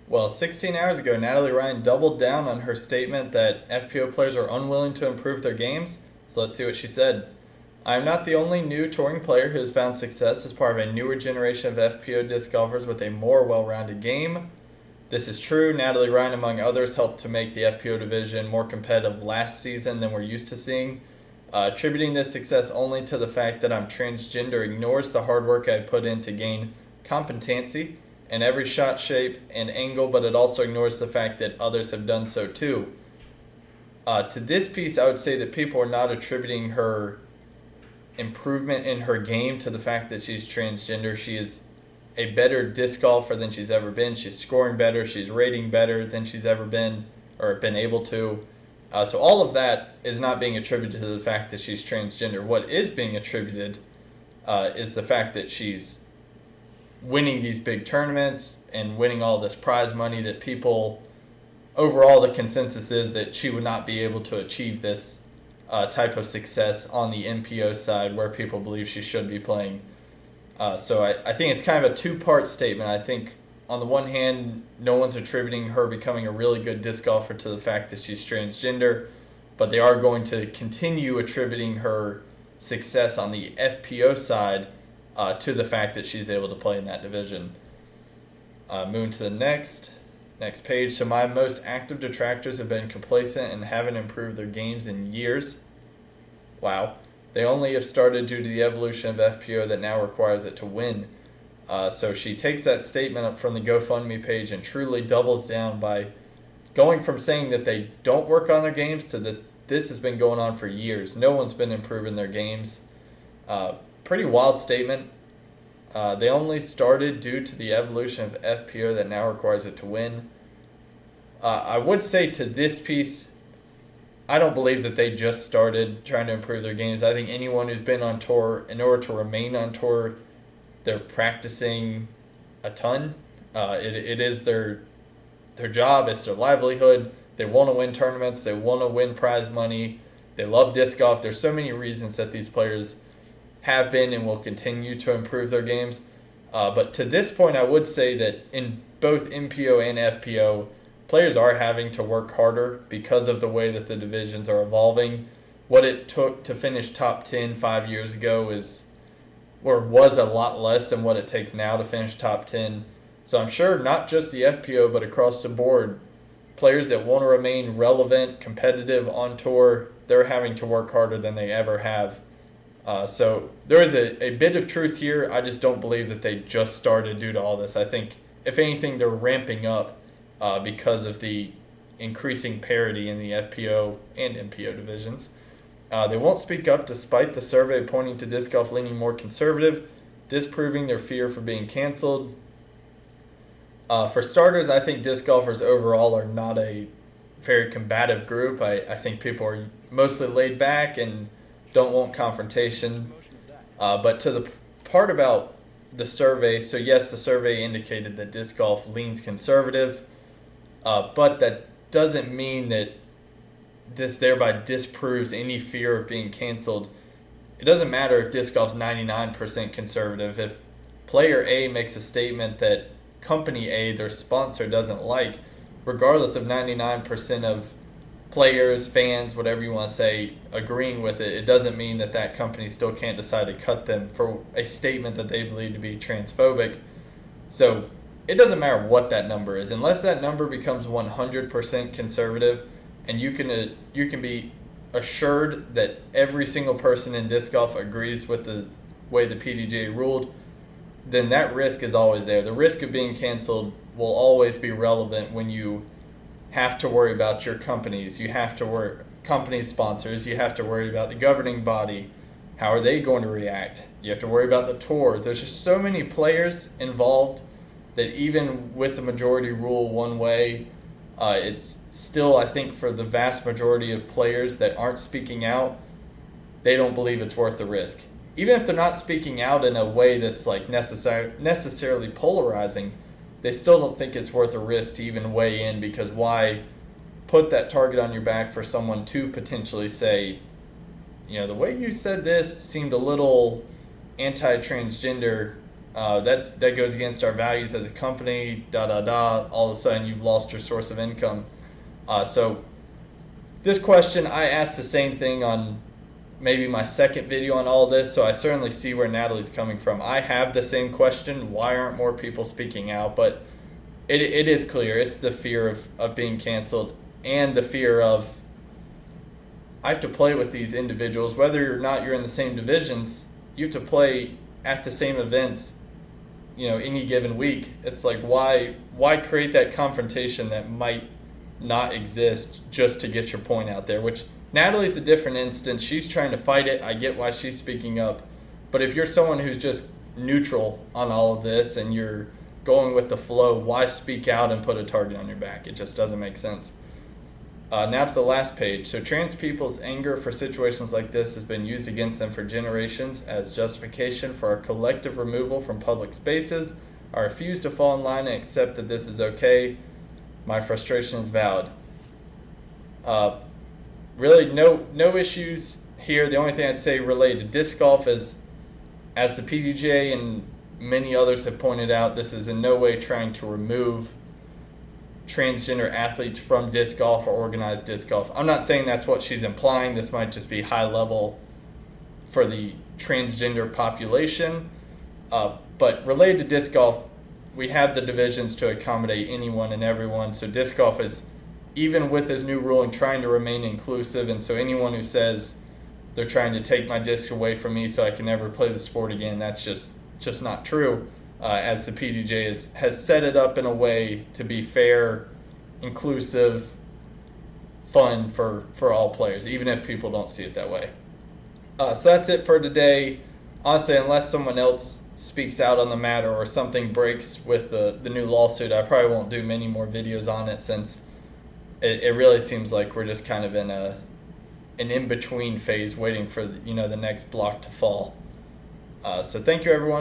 Well, 16 hours ago, Natalie Ryan doubled down on her statement that FPO players are unwilling to improve their games. So let's see what she said. I am not the only new touring player who has found success as part of a newer generation of FPO disc golfers with a more well-rounded game. This is true. Natalie Ryan, among others, helped to make the FPO division more competitive last season than we're used to seeing. Attributing this success only to the fact that I'm transgender ignores the hard work I put in to gain competency in every shot shape and angle, but it also ignores the fact that others have done so too. To this piece, I would say that people are not attributing her improvement in her game to the fact that she's transgender. She is a better disc golfer than she's ever been. She's scoring better. She's rating better than she's ever been or been able to. So all of that is not being attributed to the fact that she's transgender. What is being attributed is the fact that she's winning these big tournaments and winning all this prize money that people, overall the consensus is that she would not be able to achieve this type of success on the MPO side where people believe she should be playing. So I think it's kind of a two-part statement. I think on the one hand, no one's attributing her becoming a really good disc golfer to the fact that she's transgender, but they are going to continue attributing her success on the FPO side to the fact that she's able to play in that division. Moving to the next page. So my most active detractors have been complacent and haven't improved their games in years. Wow. They only have started due to the evolution of FPO that now requires it to win. So she takes that statement up from the GoFundMe page and truly doubles down by going from saying that they don't work on their games to that this has been going on for years. No one's been improving their games. Pretty wild statement. They only started due to the evolution of FPO that now requires it to win. I would say to this piece, I don't believe that they just started trying to improve their games. I think anyone who's been on tour, in order to remain on tour, they're practicing a ton. It is their job. It's their livelihood. They want to win tournaments. They want to win prize money. They love disc golf. There's so many reasons that these players have been and will continue to improve their games. But to this point, I would say that in both MPO and FPO, players are having to work harder because of the way that the divisions are evolving. What it took to finish top 10 5 years ago was a lot less than what it takes now to finish top 10. So I'm sure not just the FPO, but across the board, players that want to remain relevant, competitive on tour, they're having to work harder than they ever have. So there is a bit of truth here. I just don't believe that they just started due to all this. I think, if anything, they're ramping up because of the increasing parity in the FPO and MPO divisions. They won't speak up despite the survey pointing to disc golf leaning more conservative, disproving their fear for being canceled. For starters, I think disc golfers overall are not a very combative group. I think people are mostly laid back and don't want confrontation. But to the part about the survey, so yes, the survey indicated that disc golf leans conservative, but that doesn't mean that this thereby disproves any fear of being canceled. It doesn't matter if disc golf's 99% conservative. If player A makes a statement that company A, their sponsor, doesn't like, regardless of 99% of players, fans, whatever you want to say, agreeing with it, it doesn't mean that that company still can't decide to cut them for a statement that they believe to be transphobic. So it doesn't matter what that number is. Unless that number becomes 100% conservative, and you can be assured that every single person in disc golf agrees with the way the PDGA ruled, then that risk is always there. The risk of being canceled will always be relevant when you have to worry about your companies. You have to worry company sponsors. You have to worry about the governing body. How are they going to react? You have to worry about the tour. There's just so many players involved that even with the majority rule one way, it's still, I think, for the vast majority of players that aren't speaking out, they don't believe it's worth the risk. Even if they're not speaking out in a way that's like necessarily polarizing, they still don't think it's worth a risk to even weigh in, because why put that target on your back for someone to potentially say, the way you said this seemed a little anti-transgender. That goes against our values as a company. All of a sudden, you've lost your source of income. So this question, I asked the same thing on maybe my second video on all this, so I certainly see where Natalie's coming from. I have the same question, why aren't more people speaking out? But it is clear, it's the fear of being canceled and the fear of, I have to play with these individuals, whether or not you're in the same divisions, you have to play at the same events, any given week. It's like, why create that confrontation that might not exist just to get your point out there, which Natalie's a different instance. She's trying to fight it. I get why she's speaking up. But if you're someone who's just neutral on all of this and you're going with the flow, why speak out and put a target on your back? It just doesn't make sense. Now to the last page. So trans people's anger for situations like this has been used against them for generations as justification for our collective removal from public spaces. I refuse to fall in line and accept that this is okay. My frustration is valid. Really no issues here. The only thing I'd say related to disc golf is, as the PDGA and many others have pointed out, this is in no way trying to remove transgender athletes from disc golf or organized disc golf. I'm not saying that's what she's implying. This might just be high level for the transgender population. But related to disc golf, we have the divisions to accommodate anyone and everyone. So disc golf is, even with this new ruling, trying to remain inclusive. And so anyone who says they're trying to take my disc away from me so I can never play the sport again, that's just not true. As the PDGA has set it up in a way to be fair, inclusive, fun for all players, even if people don't see it that way. So that's it for today. Honestly, unless someone else speaks out on the matter or something breaks with the new lawsuit, I probably won't do many more videos on it, since it really seems like we're just kind of in an in-between phase waiting for the next block to fall. So thank you, everyone.